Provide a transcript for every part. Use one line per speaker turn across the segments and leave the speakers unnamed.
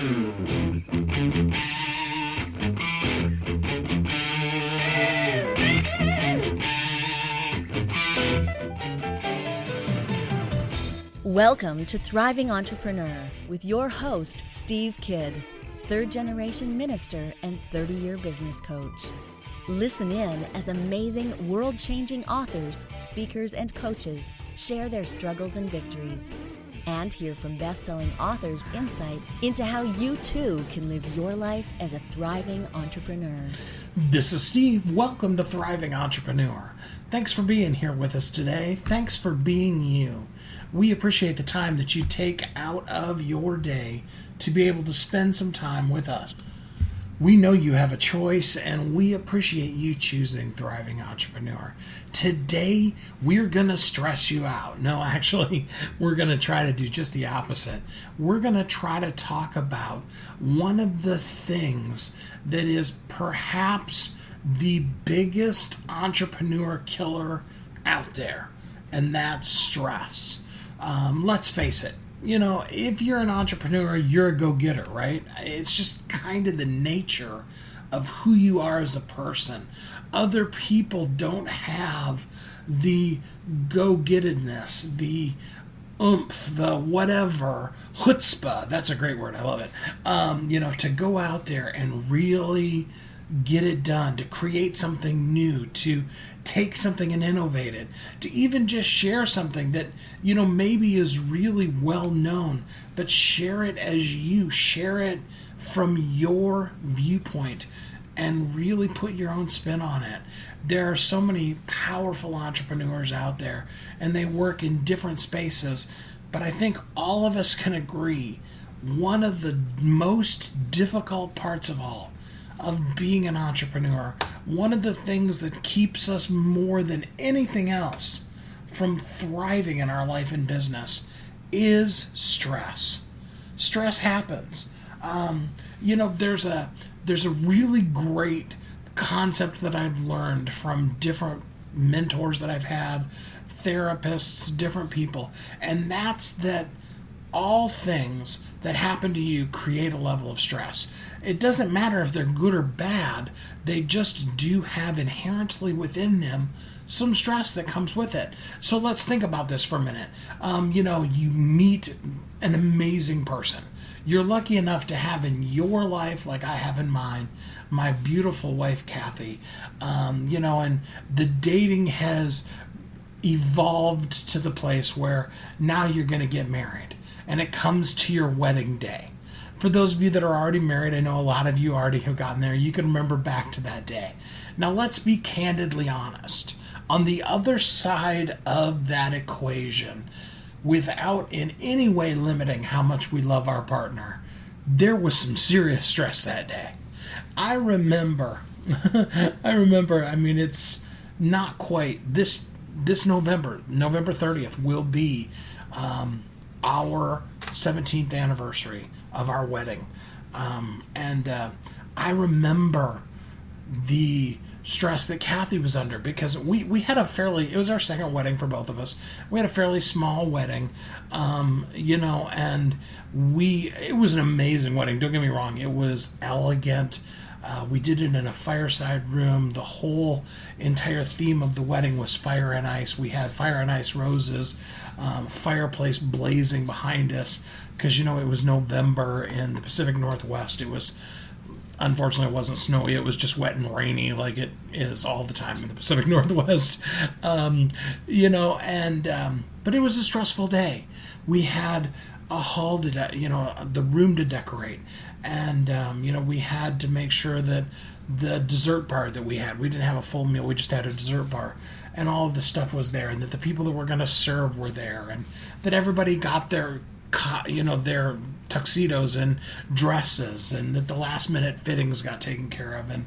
Welcome to Thriving Entrepreneur with your host, Steve Kidd, third-generation minister and 30-year business coach. Listen in as amazing, world-changing authors, speakers, and coaches share their struggles and victories. And hear from best-selling authors' insight into how you too can live your life as a thriving entrepreneur.
This is Steve. Welcome to Thriving Entrepreneur. Thanks for being here with us today. Thanks for being you. We appreciate the time that you take out of your day to be able to spend some time with us. We know you have a choice, and we appreciate you choosing Thriving Entrepreneur. Today, we're going to stress you out. No, actually, we're going to try to do just the opposite. We're going to try to talk about one of the things that is perhaps the biggest entrepreneur killer out there, and that's stress. Let's face it. You know, if you're an entrepreneur, you're a go-getter, right? It's just kind of the nature of who you are as a person. Other people don't have the go-gettedness, the oomph, the whatever, chutzpah, that's a great word, I love it, to go out there and really get it done, to create something new, to take something and innovate it, to even just share something that, maybe is really well known, but share it as you, share it from your viewpoint and really put your own spin on it. There are so many powerful entrepreneurs out there and they work in different spaces, but I think all of us can agree one of the most difficult parts of all of being an entrepreneur, one of the things that keeps us more than anything else from thriving in our life and business is stress. Stress happens. There's a really great concept that I've learned from different mentors that I've had, therapists, different people, and that's that all things that happen to you create a level of stress. It doesn't matter if they're good or bad, they just do have inherently within them some stress that comes with it. So let's think about this for a minute. You meet an amazing person. You're lucky enough to have in your life, like I have in mine, my beautiful wife, Kathy, and the dating has evolved to the place where now you're going to get married. And it comes to your wedding day. For those of you that are already married, I know a lot of you already have gotten there. You can remember back to that day. Now let's be candidly honest. On the other side of that equation, without in any way limiting how much we love our partner, there was some serious stress that day. I remember, it's not quite, this November 30th will be our 17th anniversary of our wedding. I remember the stress that Kathy was under because we had it was our second wedding for both of us. We had a fairly small wedding, and it was an amazing wedding. Don't get me wrong. It was elegant. We did it in a fireside room. The whole entire theme of the wedding was fire and ice. We had fire and ice roses, fireplace blazing behind us because, it was November in the Pacific Northwest. Unfortunately, it wasn't snowy. It was just wet and rainy like it is all the time in the Pacific Northwest. But it was a stressful day. We had a hall to, the room to decorate. And, we had to make sure that the dessert bar that we didn't have a full meal. We just had a dessert bar. And all of the stuff was there. And that the people that were going to serve were there. And that everybody got their tuxedos and dresses. And that the last minute fittings got taken care of. And,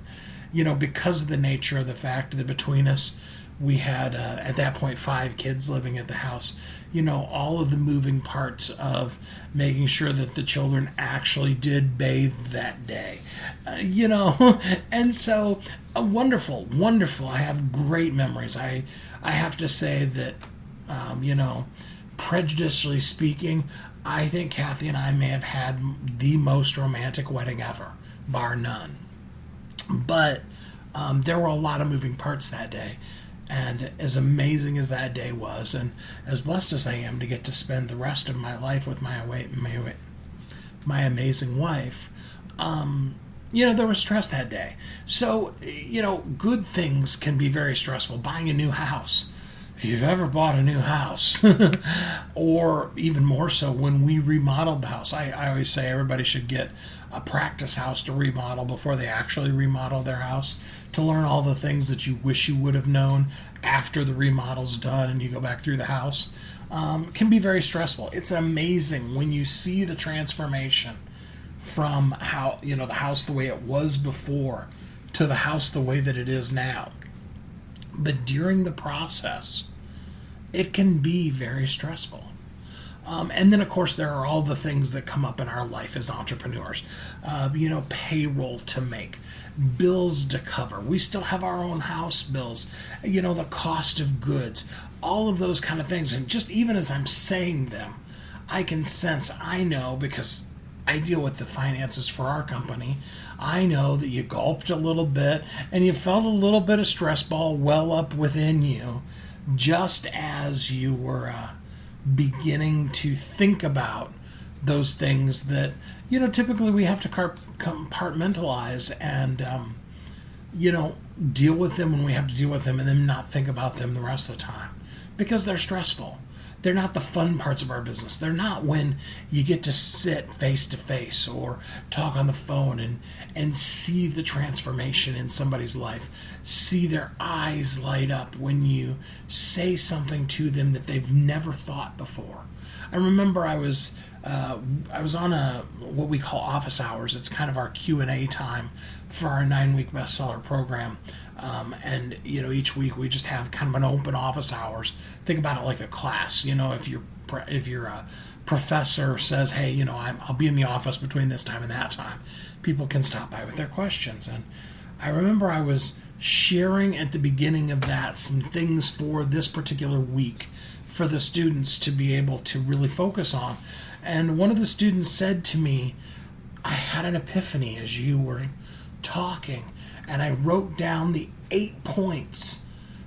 because of the nature of the fact that between us, we had, at that point, 5 kids living at the house. All of the moving parts of making sure that the children actually did bathe that day. And so, wonderful. I have great memories. I have to say that, prejudicially speaking, I think Kathy and I may have had the most romantic wedding ever, bar none. But there were a lot of moving parts that day. And as amazing as that day was, and as blessed as I am to get to spend the rest of my life with my amazing wife, there was stress that day. So, good things can be very stressful. Buying a new house, if you've ever bought a new house, or even more so when we remodeled the house. I always say everybody should get a practice house to remodel before they actually remodel their house, to learn all the things that you wish you would have known after the remodel's done and you go back through the house. Can be very stressful. It's amazing when you see the transformation from how, the house the way it was before to the house the way that it is now. But during the process, it can be very stressful. And then, of course, there are all the things that come up in our life as entrepreneurs. Payroll to make, bills to cover. We still have our own house bills, the cost of goods, all of those kind of things. And just even as I'm saying them, I can sense, I know, because I deal with the finances for our company, I know that you gulped a little bit and you felt a little bit of stress ball well up within you just as you were beginning to think about those things that, typically we have to compartmentalize and, deal with them when we have to deal with them and then not think about them the rest of the time because they're stressful. They're not the fun parts of our business. They're not when you get to sit face to face or talk on the phone and see the transformation in somebody's life, see their eyes light up when you say something to them that they've never thought before. I remember I was on what we call office hours. It's kind of our Q&A time for our 9-week bestseller program. And each week we just have kind of an open office hours. Think about it like a class. If your professor says, hey, I'll be in the office between this time and that time, people can stop by with their questions. And I remember I was sharing at the beginning of that some things for this particular week for the students to be able to really focus on. And one of the students said to me, I had an epiphany as you were talking, and I wrote down the 8 points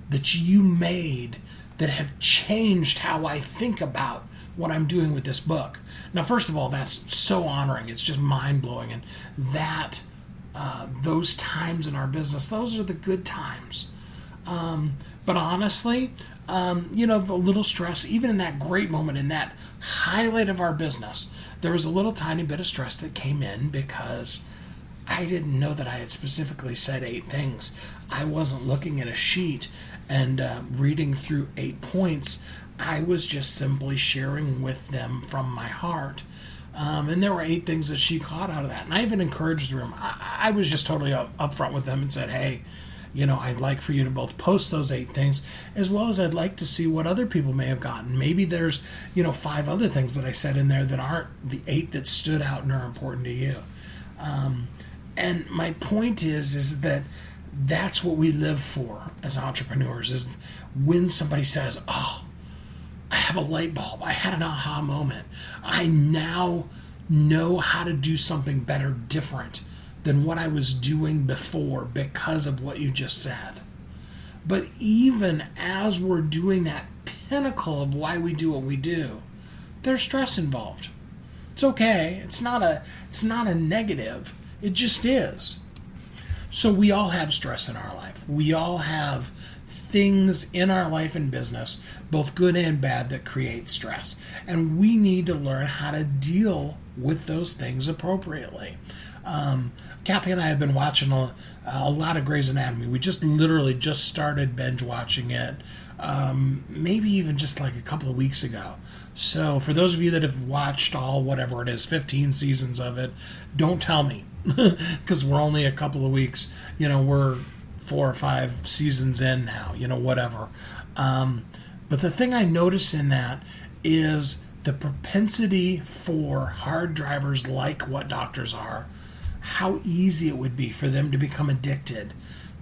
that you made that have changed how I think about what I'm doing with this book. Now, first of all, that's so honoring. It's just mind-blowing. And that, those times in our business, those are the good times. But honestly, the little stress, even in that great moment, in that highlight of our business, there was a little tiny bit of stress that came in because I didn't know that I had specifically said 8 things. I wasn't looking at a sheet and reading through 8 points. I was just simply sharing with them from my heart. And there were 8 things that she caught out of that. And I even encouraged the room. I was just totally upfront with them and said, hey, I'd like for you to both post those 8 things, as well as I'd like to see what other people may have gotten. Maybe there's, 5 other things that I said in there that aren't the 8 that stood out and are important to you. And my point is that that's what we live for as entrepreneurs, is when somebody says, oh, I have a light bulb, I had an aha moment, I now know how to do something better, different than what I was doing before because of what you just said. But even as we're doing that pinnacle of why we do what we do, there's stress involved. It's okay. It's not a negative. It just is. So we all have stress in our life. We all have things in our life and business, both good and bad, that create stress. And we need to learn how to deal with those things appropriately. Kathy and I have been watching a lot of Grey's Anatomy. We literally just started binge watching it, maybe even just like a couple of weeks ago. So for those of you that have watched all, whatever it is, 15 seasons of it, don't tell me, because we're only a couple of weeks, we're 4 or 5 seasons in now, whatever. But the thing I notice in that is the propensity for hard drivers like what doctors are, how easy it would be for them to become addicted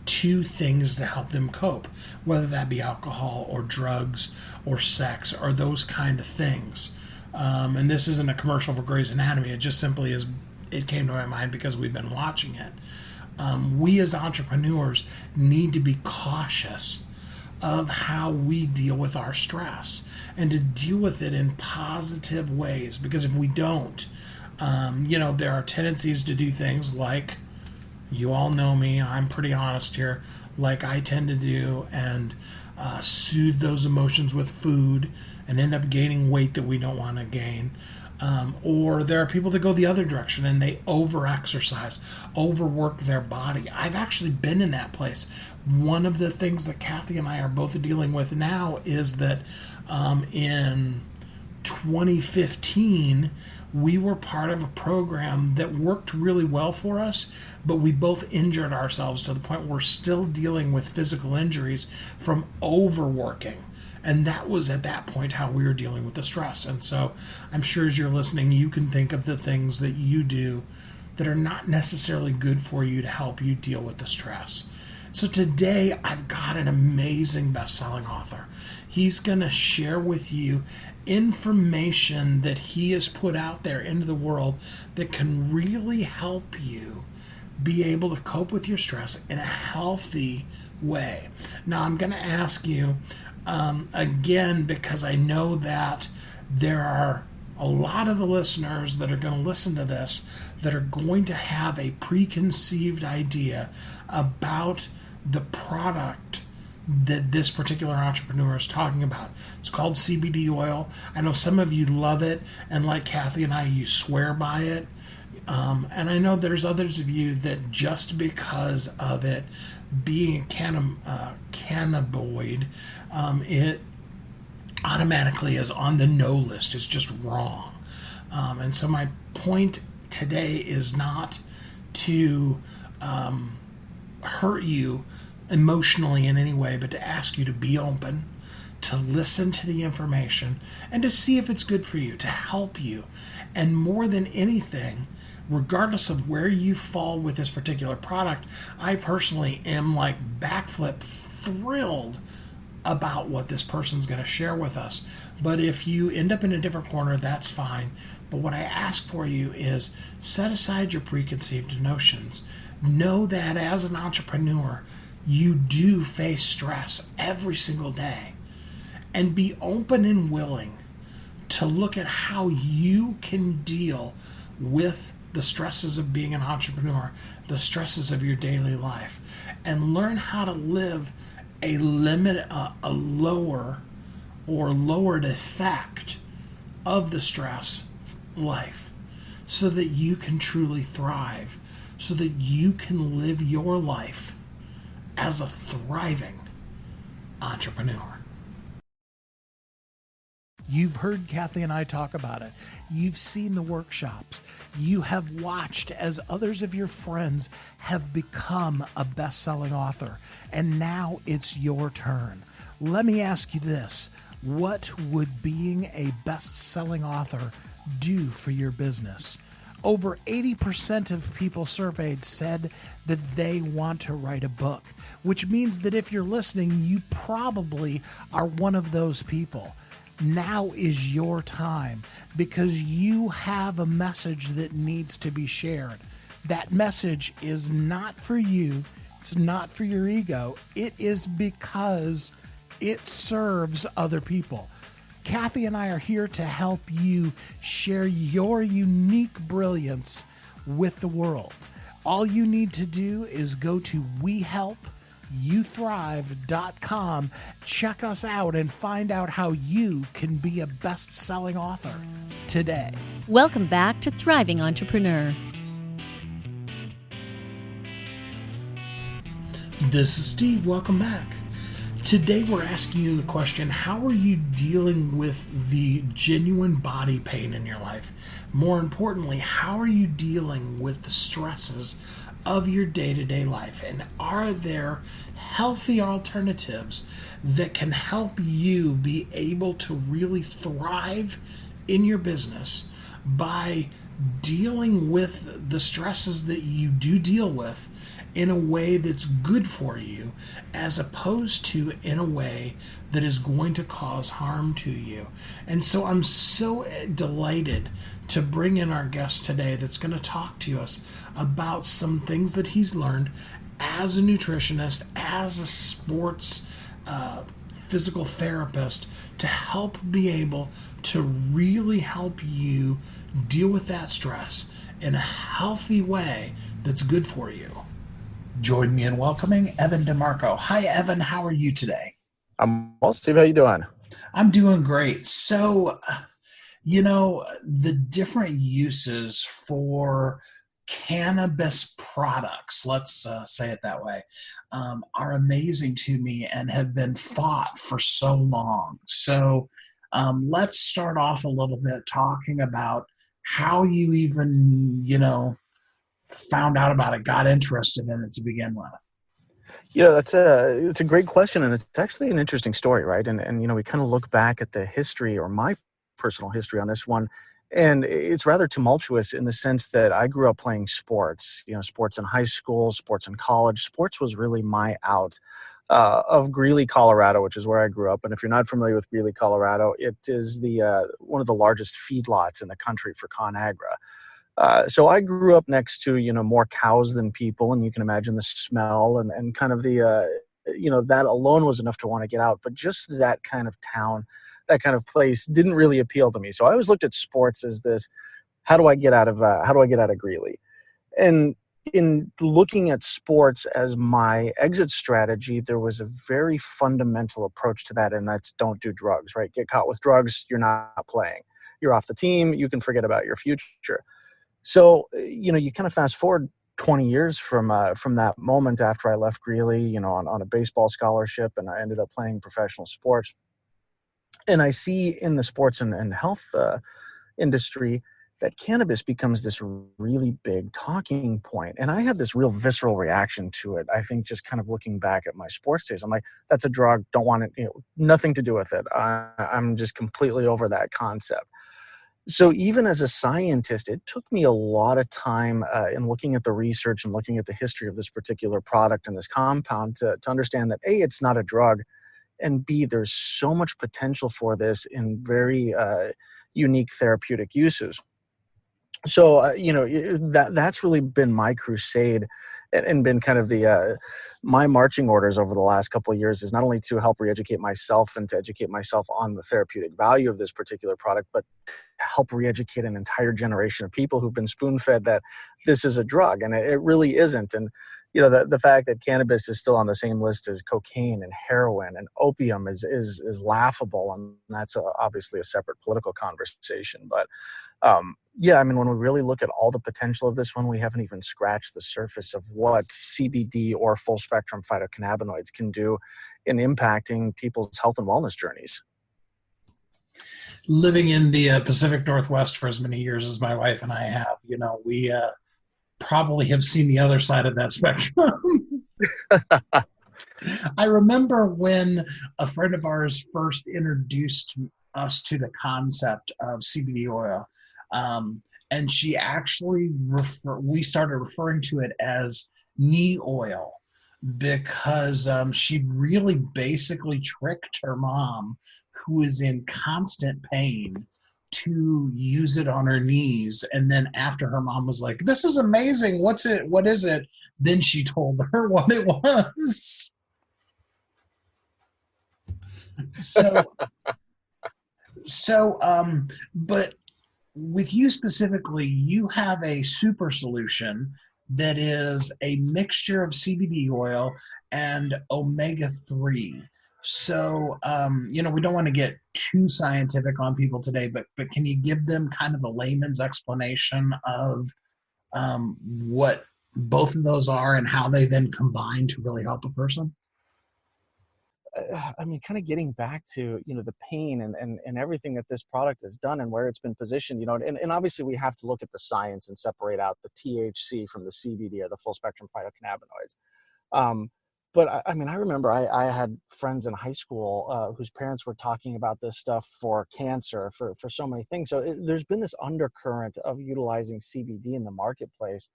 to things to help them cope, whether that be alcohol or drugs or sex or those kind of things. And this isn't a commercial for Grey's Anatomy. It just simply is. It came to my mind because we've been watching it. We as entrepreneurs need to be cautious of how we deal with our stress and to deal with it in positive ways. Because if we don't, there are tendencies to do things like, you all know me, I'm pretty honest here, like I tend to do, and soothe those emotions with food and end up gaining weight that we don't want to gain. Or there are people that go the other direction and they over-exercise, overwork their body. I've actually been in that place. One of the things that Kathy and I are both dealing with now is that in 2015, we were part of a program that worked really well for us, but we both injured ourselves to the point where we're still dealing with physical injuries from overworking. And that was at that point how we were dealing with the stress. And so I'm sure as you're listening, you can think of the things that you do that are not necessarily good for you to help you deal with the stress. So today I've got an amazing best-selling author. He's going to share with you information that he has put out there into the world that can really help you be able to cope with your stress in a healthy way. Now I'm going to ask you, again, because I know that there are a lot of the listeners that are going to listen to this that are going to have a preconceived idea about the product that this particular entrepreneur is talking about. It's called CBD oil. I know some of you love it, and like Kathy and I, you swear by it. And I know there's others of you that just because of it being a cannabinoid, it automatically is on the no list. It's just wrong. And so my point today is not to hurt you emotionally in any way, but to ask you to be open, to listen to the information, and to see if it's good for you, to help you. And more than anything, regardless of where you fall with this particular product, I personally am like backflip thrilled about what this person's going to share with us. But if you end up in a different corner, that's fine. But what I ask for you is set aside your preconceived notions. Know that as an entrepreneur, you do face stress every single day. And be open and willing to look at how you can deal with the stresses of being an entrepreneur, the stresses of your daily life, and learn how to live a lowered effect of the stress life so that you can truly thrive, so that you can live your life as a thriving entrepreneur. You've heard Kathy and I talk about it. You've seen the workshops. You have watched as others of your friends have become a best-selling author. And now it's your turn. Let me ask you this. What would being a best-selling author do for your business? Over 80% of people surveyed said that they want to write a book, which means that if you're listening, you probably are one of those people. Now is your time because you have a message that needs to be shared. That message is not for you. It's not for your ego. It is because it serves other people. Kathy and I are here to help you share your unique brilliance with the world. All you need to do is go to WeHelpYouThrive.com, check us out, and find out how you can be a best-selling author today.
Welcome back to Thriving Entrepreneur.
This is Steve. Welcome back. Today we're asking you the question, how are you dealing with the genuine body pain in your life? More importantly, how are you dealing with the stresses of your day-to-day life? And are there healthy alternatives that can help you be able to really thrive in your business by dealing with the stresses that you do deal with in a way that's good for you, as opposed to in a way that is going to cause harm to you. And so I'm so delighted to bring in our guest today that's going to talk to us about some things that he's learned as a nutritionist, as a sports physical therapist, to help be able to really help you deal with that stress in a healthy way that's good for you. Join me in welcoming Evan DeMarco. Hi, Evan. How are you today?
I'm well, Steve. How you doing?
I'm doing great. So, the different uses for cannabis products, let's say it that way, are amazing to me and have been fought for so long. So, let's start off a little bit talking about how you even, found out about it, got interested in it to begin with.
It's a great question, and it's actually an interesting story, right? And we kind of look back at the history, or my personal history on this one, and it's rather tumultuous in the sense that I grew up playing sports. Sports in high school, sports in college. Sports was really my out. Of Greeley, Colorado, which is where I grew up. And if you're not familiar with Greeley, Colorado, it is the one of the largest feedlots in the country for ConAgra. So I grew up next to, more cows than people, and you can imagine the smell and kind of that alone was enough to want to get out. But just that kind of town, that kind of place didn't really appeal to me. So I always looked at sports as this, how do I get out of Greeley? And in looking at sports as my exit strategy, there was a very fundamental approach to that, and that's don't do drugs, right? Get caught with drugs, you're not playing. You're off the team, you can forget about your future. So, you kind of fast forward 20 years from that moment after I left Greeley, on a baseball scholarship, and I ended up playing professional sports. And I see in the sports and health industry that cannabis becomes this really big talking point. And I had this real visceral reaction to it. I think just kind of looking back at my sports days, I'm like, that's a drug, don't want it, nothing to do with it. I'm just completely over that concept. So even as a scientist, it took me a lot of time in looking at the research and looking at the history of this particular product and this compound to understand that A, it's not a drug, and B, there's so much potential for this in very unique therapeutic uses. So, that's really been my crusade and been kind of the my marching orders over the last couple of years is not only to help re-educate myself and to educate myself on the therapeutic value of this particular product, but help re-educate an entire generation of people who've been spoon-fed that this is a drug, and it really isn't. And the fact that cannabis is still on the same list as cocaine and heroin and opium is laughable, and that's obviously a separate political conversation. But when we really look at all the potential of this one, we haven't even scratched the surface of what CBD or full spectrum phytocannabinoids can do in impacting people's health and wellness journeys.
Living in the Pacific Northwest for as many years as my wife and I have, we probably have seen the other side of that spectrum. I remember when a friend of ours first introduced us to the concept of CBD oil. And she actually we started referring to it as knee oil because she really basically tricked her mom, who is in constant pain, to use it on her knees. And then after her mom was like, "This is amazing. What's it? What is it?" Then she told her what it was. But with you specifically, you have a super solution that is a mixture of CBD oil and omega-3. So, we don't want to get too scientific on people today, but can you give them kind of a layman's explanation of what both of those are and how they then combine to really help a person?
Kind of getting back to, the pain and everything that this product has done and where it's been positioned, and obviously we have to look at the science and separate out the THC from the CBD or the full spectrum phytocannabinoids. But I remember I had friends in high school whose parents were talking about this stuff for cancer, for so many things. So there's been this undercurrent of utilizing CBD in the marketplace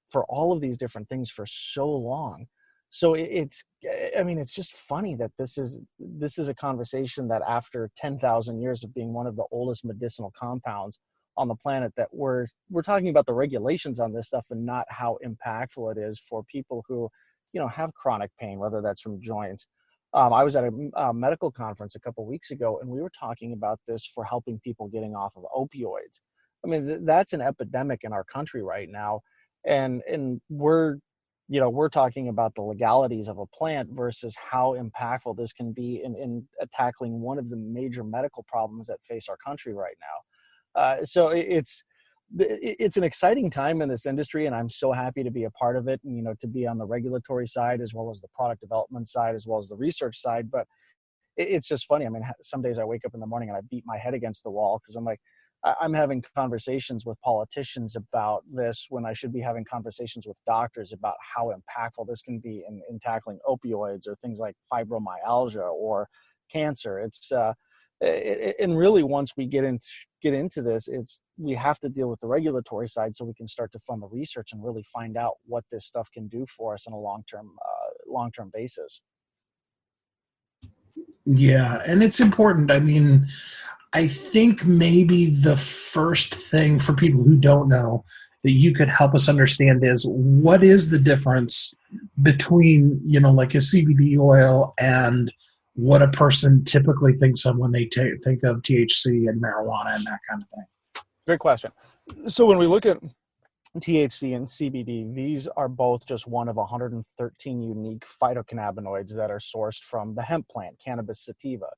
for all of these different things for so long. So I mean, it's just funny that this is a conversation that after 10,000 years of being one of the oldest medicinal compounds on the planet, that we're talking about the regulations on this stuff and not how impactful it is for people who, have chronic pain, whether that's from joints. I was at a medical conference a couple of weeks ago, and we were talking about this for helping people getting off of opioids. I mean, that's an epidemic in our country right now, and we're talking about the legalities of a plant versus how impactful this can be in tackling one of the major medical problems that face our country right now. So it's an exciting time in this industry, and I'm so happy to be a part of it, and, to be on the regulatory side as well as the product development side as well as the research side. But it's just funny. I mean, some days I wake up in the morning and I beat my head against the wall because I'm like, I'm having conversations with politicians about this when I should be having conversations with doctors about how impactful this can be in tackling opioids or things like fibromyalgia or cancer. And really, once we get into this, we have to deal with the regulatory side so we can start to fund the research and really find out what this stuff can do for us on a long-term basis.
Yeah, and it's important. I mean, I think maybe the first thing for people who don't know that you could help us understand is what is the difference between, like a CBD oil and what a person typically thinks of when they think of THC and marijuana and that kind of thing.
Great question. So when we look at THC and CBD, these are both just one of 113 unique phytocannabinoids that are sourced from the hemp plant, Cannabis sativa.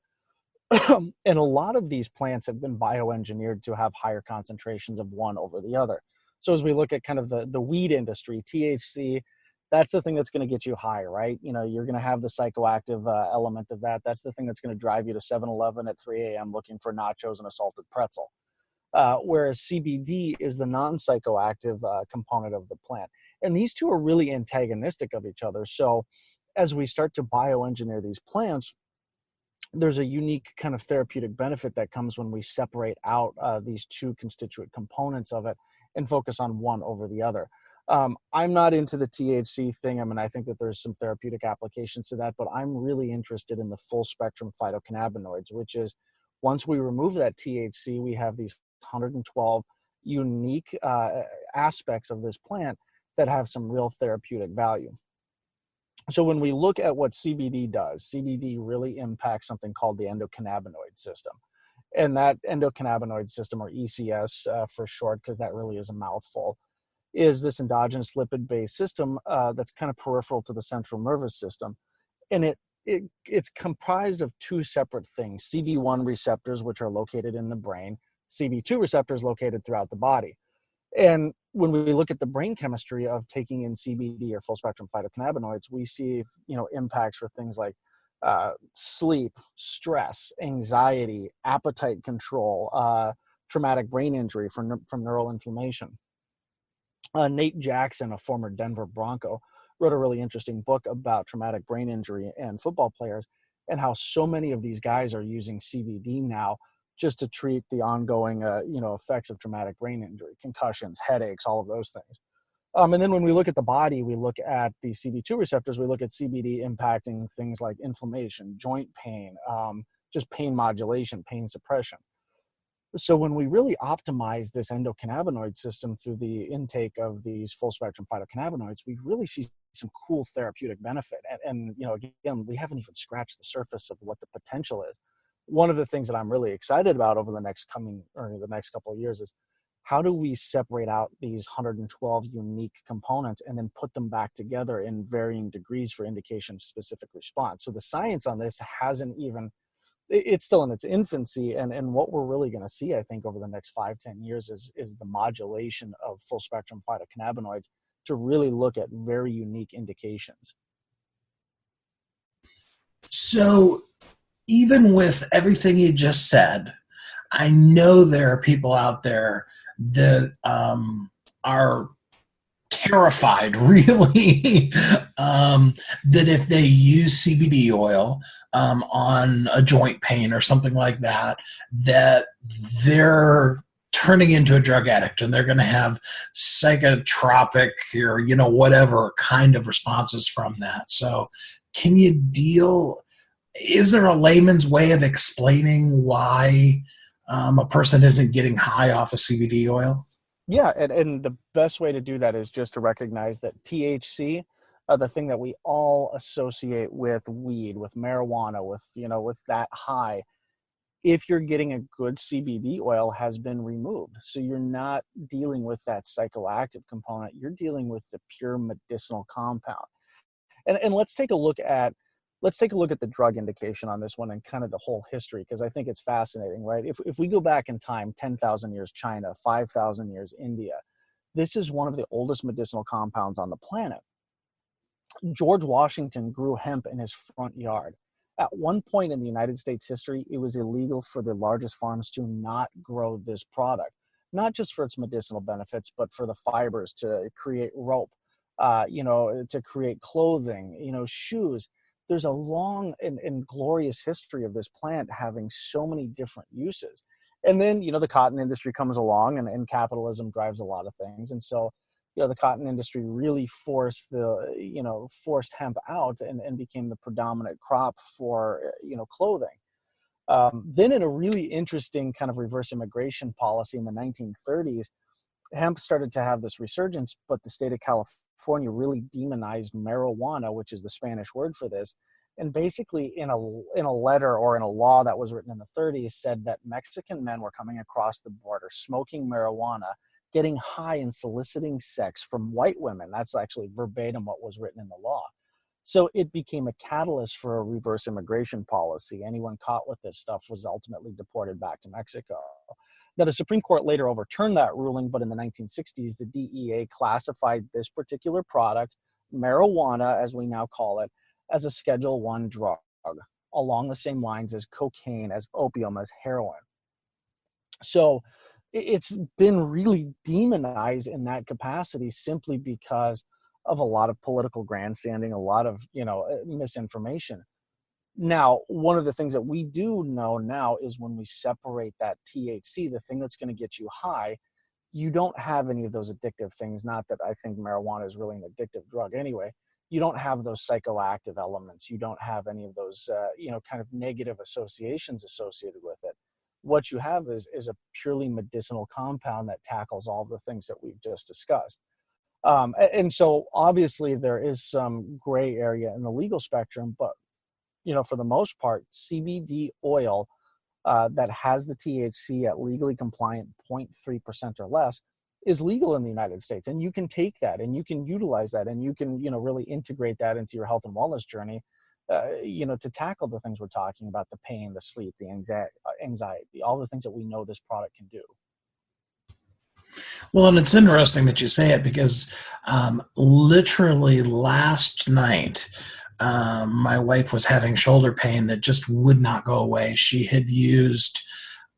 And a lot of these plants have been bioengineered to have higher concentrations of one over the other. So as we look at kind of the weed industry, THC, that's the thing that's going to get you high, right? You're going to have the psychoactive element of that. That's the thing that's going to drive you to 7-Eleven at 3 a.m. looking for nachos and a salted pretzel. Whereas CBD is the non-psychoactive component of the plant. And these two are really antagonistic of each other. So as we start to bioengineer these plants, there's a unique kind of therapeutic benefit that comes when we separate out these two constituent components of it and focus on one over the other. I'm not into the THC thing. I mean, I think that there's some therapeutic applications to that, but I'm really interested in the full spectrum phytocannabinoids, which is once we remove that THC, we have these 112 unique aspects of this plant that have some real therapeutic value. So when we look at what CBD does, CBD really impacts something called the endocannabinoid system. And that endocannabinoid system, or ECS for short, because that really is a mouthful, is this endogenous lipid-based system that's kind of peripheral to the central nervous system. And it's comprised of two separate things: CB1 receptors, which are located in the brain, CB2 receptors located throughout the body. And when we look at the brain chemistry of taking in CBD or full spectrum phytocannabinoids, we see, impacts for things like sleep, stress, anxiety, appetite control, traumatic brain injury from neural inflammation. Nate Jackson, a former Denver Bronco, wrote a really interesting book about traumatic brain injury and football players, and how so many of these guys are using CBD now just to treat the ongoing, effects of traumatic brain injury, concussions, headaches, all of those things. And then when we look at the body, we look at the CB2 receptors, we look at CBD impacting things like inflammation, joint pain, just pain modulation, pain suppression. So when we really optimize this endocannabinoid system through the intake of these full spectrum phytocannabinoids, we really see some cool therapeutic benefit. And again, we haven't even scratched the surface of what the potential is. One of the things that I'm really excited about over the next couple of years is how do we separate out these 112 unique components and then put them back together in varying degrees for indication-specific response. So the science on this it's still in its infancy, and what we're really going to see, I think, over the next 5-10 years is the modulation of full spectrum phytocannabinoids to really look at very unique indications.
So even with everything you just said, I know there are people out there that are terrified, really, that if they use CBD oil on a joint pain or something like that, that their turning into a drug addict, and they're going to have psychotropic or, whatever kind of responses from that. So can you is there a layman's way of explaining why a person isn't getting high off of CBD oil?
Yeah, and the best way to do that is just to recognize that THC, the thing that we all associate with weed, with marijuana, with that high, if you're getting a good CBD oil, has been removed. So you're not dealing with that psychoactive component. You're dealing with the pure medicinal compound. And let's take a look at the drug indication on this one and kind of the whole history, because I think it's fascinating, right? If we go back in time, 10,000 years China, 5,000 years India, this is one of the oldest medicinal compounds on the planet. George Washington grew hemp in his front yard. At one point in the United States history, it was illegal for the largest farms to not grow this product, not just for its medicinal benefits, but for the fibers to create rope, to create clothing, shoes. There's a long and glorious history of this plant having so many different uses. And then, the cotton industry comes along, and capitalism drives a lot of things. And so, the cotton industry really forced hemp out and became the predominant crop for, clothing. Then in a really interesting kind of reverse immigration policy in the 1930s, hemp started to have this resurgence, but the state of California really demonized marijuana, which is the Spanish word for this. And basically in a letter or in a law that was written in the 30s said that Mexican men were coming across the border, smoking marijuana, getting high and soliciting sex from white women. That's actually verbatim what was written in the law. So it became a catalyst for a reverse immigration policy. Anyone caught with this stuff was ultimately deported back to Mexico. Now, the Supreme Court later overturned that ruling, but in the 1960s, the DEA classified this particular product, marijuana, as we now call it, as a Schedule I drug, along the same lines as cocaine, as opium, as heroin. So it's been really demonized in that capacity simply because of a lot of political grandstanding, a lot of, misinformation. Now, one of the things that we do know now is when we separate that THC, the thing that's going to get you high, you don't have any of those addictive things. Not that I think marijuana is really an addictive drug anyway. You don't have those psychoactive elements. You don't have any of those, kind of negative associations associated with it. What you have is a purely medicinal compound that tackles all the things that we've just discussed. And so obviously there is some gray area in the legal spectrum, but for the most part, CBD oil that has the THC at legally compliant 0.3% or less is legal in the United States. And you can take that and you can utilize that and you can, really integrate that into your health and wellness journey, to tackle the things we're talking about, the pain, the sleep, the anxiety, all the things that we know this product can do.
Well, and it's interesting that you say it because literally last night, my wife was having shoulder pain that just would not go away. She had used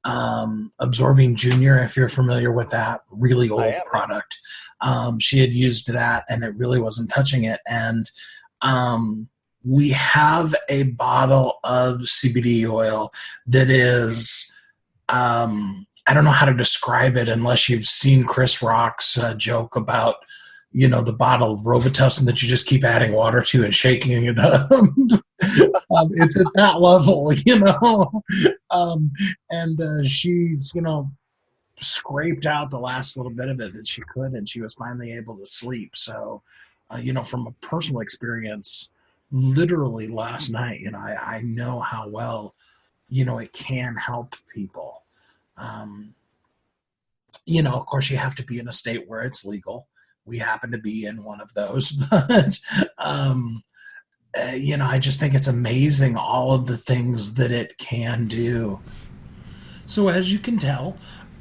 Absorbing Junior, if you're familiar with that, really old product. She had used that and it really wasn't touching it. And we have a bottle of CBD oil that is, I don't know how to describe it unless you've seen Chris Rock's joke about, the bottle of Robitussin that you just keep adding water to and shaking it up. It's at that level, and she's, scraped out the last little bit of it that she could, and she was finally able to sleep. So, from a personal experience, literally last night, I know how well, it can help people. Of course, you have to be in a state where it's legal. We happen to be in one of those, but, I just think it's amazing all of the things that it can do. So as you can tell,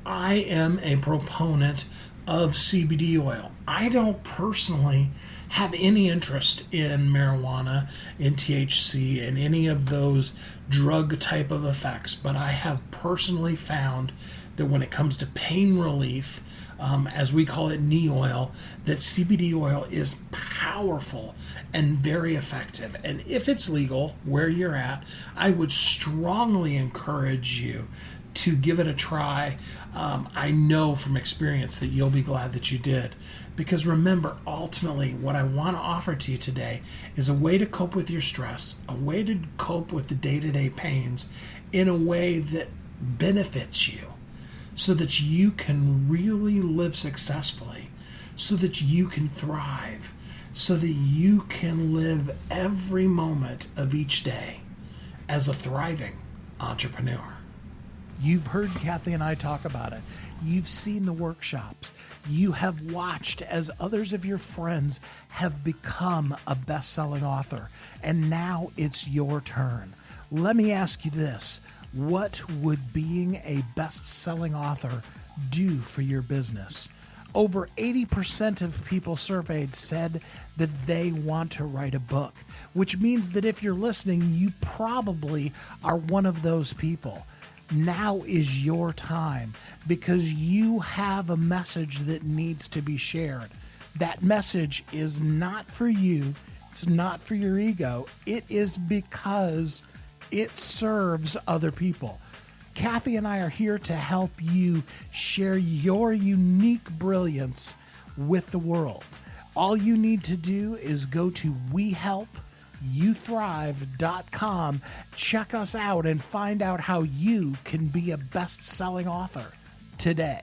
I am a proponent of CBD oil. I don't personally have any interest in marijuana, in THC, and any of those drug type of effects, but I have personally found that when it comes to pain relief, as we call it, knee oil, that CBD oil is powerful and very effective. And if it's legal where you're at, I would strongly encourage you to give it a try. I know from experience that you'll be glad that you did. Because remember, ultimately, what I want to offer to you today is a way to cope with your stress, a way to cope with the day-to-day pains in a way that benefits you so that you can really live successfully, so that you can thrive, so that you can live every moment of each day as a thriving entrepreneur. You've heard Kathy and I talk about it. You've seen the workshops. You have watched as others of your friends have become a best-selling author. And now it's your turn. Let me ask you this. What would being a best-selling author do for your business? Over 80% of people surveyed said that they want to write a book, which means that if you're listening, you probably are one of those people. Now is your time because you have a message that needs to be shared. That message is not for you. It's not for your ego. It is because it serves other people. Kathy and I are here to help you share your unique brilliance with the world. All you need to do is go to WeHelpYouThrive.com, check us out, and find out how you can be a best-selling author today.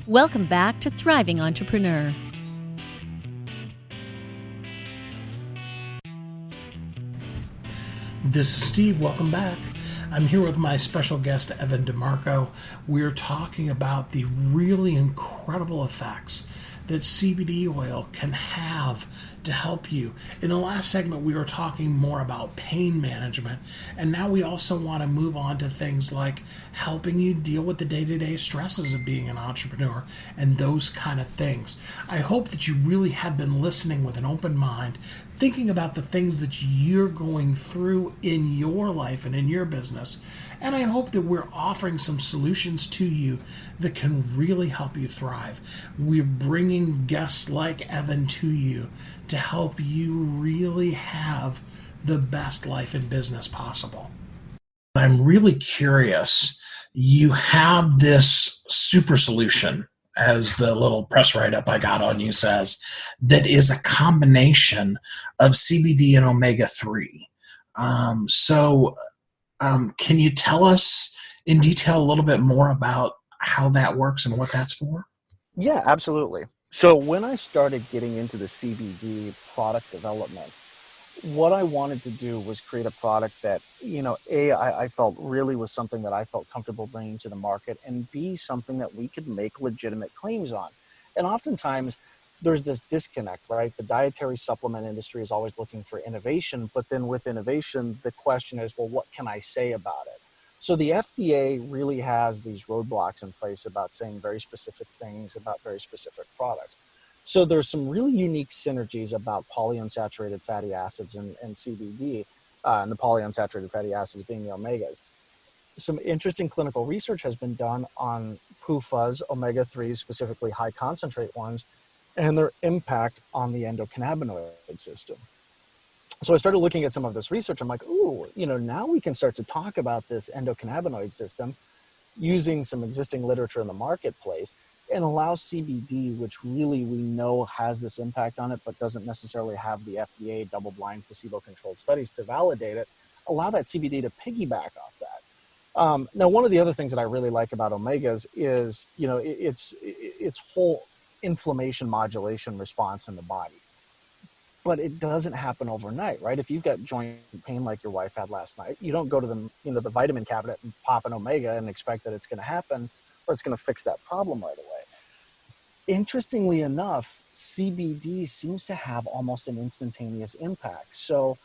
Welcome back to Thriving Entrepreneur.
This is Steve. Welcome back. I'm here with my special guest, Evan DeMarco. We're talking about the really incredible effects that CBD oil can have to help you. In the last segment, we were talking more about pain management, and now we also want to move on to things like helping you deal with the day-to-day stresses of being an entrepreneur and those kind of things. I hope that you really have been listening with an open mind, thinking about the things that you're going through in your life and in your business. And I hope that we're offering some solutions to you that can really help you thrive. We're bringing guests like Evan to you to help you really have the best life and business possible. I'm really curious. You have this super solution, as the little press write-up I got on you says, that is a combination of CBD and omega-3. Can you tell us in detail a little bit more about how that works and what that's for?
Yeah, absolutely. So when I started getting into the CBD product development, what I wanted to do was create a product that, I felt really was something that I felt comfortable bringing to the market, and B, something that we could make legitimate claims on. And oftentimes there's this disconnect, right? The dietary supplement industry is always looking for innovation, but then with innovation, the question is, well, what can I say about it? So the FDA really has these roadblocks in place about saying very specific things about very specific products. So there's some really unique synergies about polyunsaturated fatty acids and CBD, and the polyunsaturated fatty acids being the omegas. Some interesting clinical research has been done on PUFAs, omega-3s, specifically high concentrate ones, and their impact on the endocannabinoid system. So I started looking at some of this research. I'm like, now we can start to talk about this endocannabinoid system using some existing literature in the marketplace and allow CBD, which really we know has this impact on it, but doesn't necessarily have the FDA double-blind placebo-controlled studies to validate it, allow that CBD to piggyback off that. Now, one of the other things that I really like about omegas is, its whole inflammation modulation response in the body. But it doesn't happen overnight, right? If you've got joint pain like your wife had last night, you don't go to the vitamin cabinet and pop an omega and expect that it's going to happen or it's going to fix that problem right away. Interestingly enough, CBD seems to have almost an instantaneous impact. So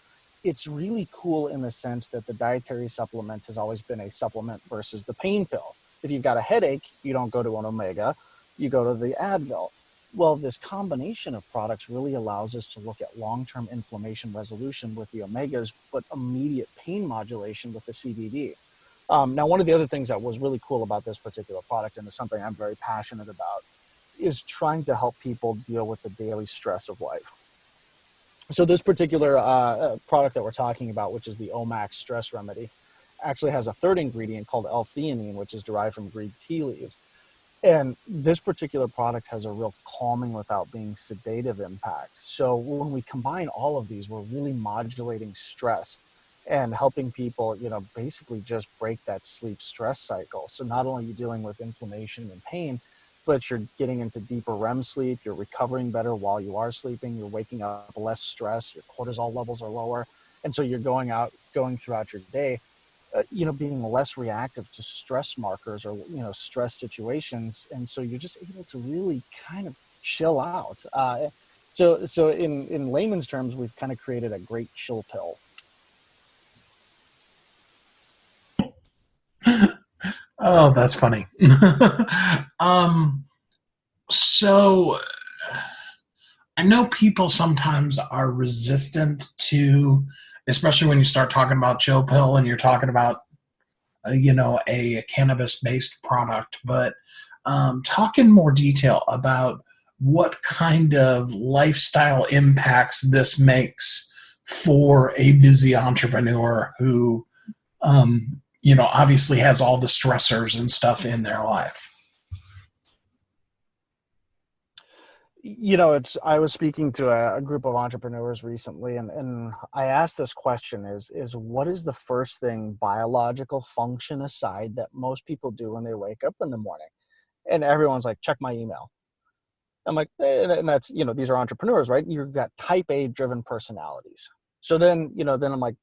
it's really cool in the sense that the dietary supplement has always been a supplement versus the pain pill. If you've got a headache, you don't go to an omega, you go to the Advil. Well, this combination of products really allows us to look at long-term inflammation resolution with the omegas, but immediate pain modulation with the CBD. Now, one of the other things that was really cool about this particular product, and is something I'm very passionate about, is trying to help people deal with the daily stress of life. So this particular product that we're talking about, which is the Omax Stress Remedy, actually has a third ingredient called L-theanine, which is derived from green tea leaves. And this particular product has a real calming without being sedative impact. So when we combine all of these, we're really modulating stress and helping people, basically just break that sleep stress cycle. So not only are you dealing with inflammation and pain, but you're getting into deeper REM sleep, you're recovering better while you are sleeping, you're waking up less stress, your cortisol levels are lower. And so you're going throughout your day, being less reactive to stress markers or, stress situations. And so you're just able to really kind of chill out. So in layman's terms, we've kind of created a great chill pill.
Oh, that's funny. So I know people sometimes are resistant to, especially when you start talking about chill pill and you're talking about, a cannabis-based product, but talk in more detail about what kind of lifestyle impacts this makes for a busy entrepreneur who, obviously has all the stressors and stuff in their life.
I was speaking to a group of entrepreneurs recently, and I asked this question is what is the first thing, biological function aside, that most people do when they wake up in the morning? And everyone's like, check my email. I'm like, and that's, these are entrepreneurs, right? You've got type A driven personalities. So then I'm like,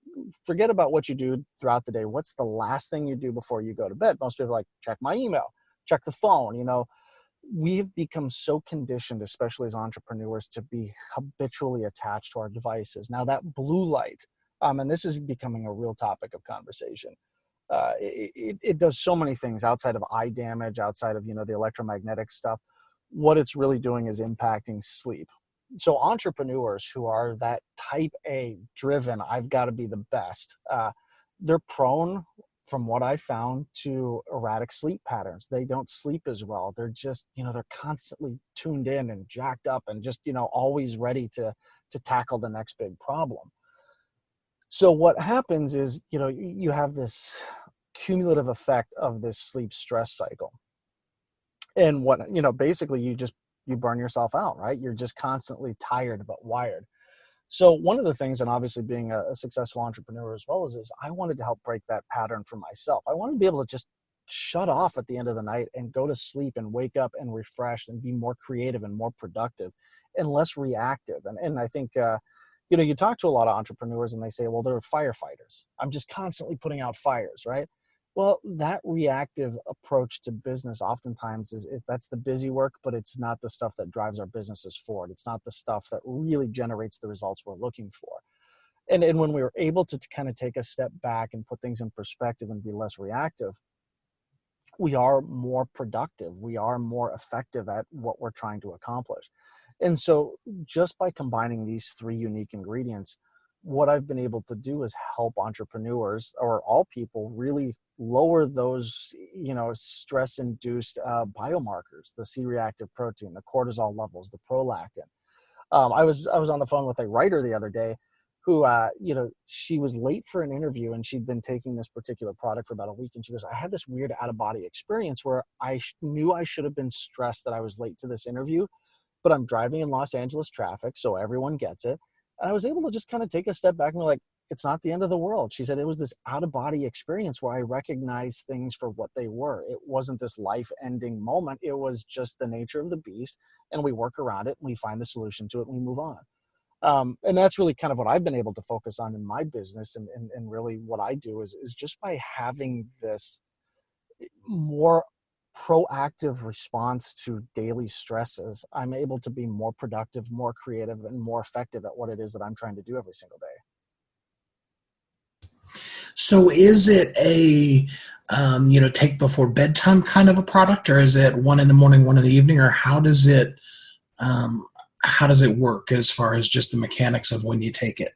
forget about what you do throughout the day. What's the last thing you do before you go to bed? Most people are like, check my email, check the phone. We've become so conditioned, especially as entrepreneurs, to be habitually attached to our devices. Now that blue light, and this is becoming a real topic of conversation. It does so many things outside of eye damage, outside of, the electromagnetic stuff. What it's really doing is impacting sleep. So entrepreneurs who are that type A driven, I've got to be the best, they're prone, from what I found, to erratic sleep patterns. They don't sleep as well. They're just, they're constantly tuned in and jacked up and just, always ready to tackle the next big problem. So what happens is, you have this cumulative effect of this sleep stress cycle. And what, basically you burn yourself out, right? You're just constantly tired but wired. So one of the things, and obviously being a successful entrepreneur as well, is I wanted to help break that pattern for myself. I wanted to be able to just shut off at the end of the night and go to sleep and wake up and refreshed and be more creative and more productive and less reactive. And I think, you talk to a lot of entrepreneurs and they say, well, they're firefighters. I'm just constantly putting out fires, right? Well, that reactive approach to business oftentimes that's the busy work, but it's not the stuff that drives our businesses forward. It's not the stuff that really generates the results we're looking for. And when we were able to kind of take a step back and put things in perspective and be less reactive, we are more productive. We are more effective at what we're trying to accomplish. And so just by combining these three unique ingredients, what I've been able to do is help entrepreneurs, or all people, really lower those, stress-induced biomarkers, the C-reactive protein, the cortisol levels, the prolactin. I was on the phone with a writer the other day who, she was late for an interview and she'd been taking this particular product for about a week. And she goes, I had this weird out-of-body experience where I knew I should have been stressed that I was late to this interview, but I'm driving in Los Angeles traffic, so everyone gets it. And I was able to just kind of take a step back and be like, it's not the end of the world. She said it was this out-of-body experience where I recognized things for what they were. It wasn't this life-ending moment. It was just the nature of the beast, and we work around it, and we find the solution to it, and we move on. And that's really kind of what I've been able to focus on in my business, and really what I do is just by having this more proactive response to daily stresses, I'm able to be more productive, more creative, and more effective at what it is that I'm trying to do every single day.
So is it a, take before bedtime kind of a product, or is it 1 in the morning, 1 in the evening, or how does it work as far as just the mechanics of when you take it?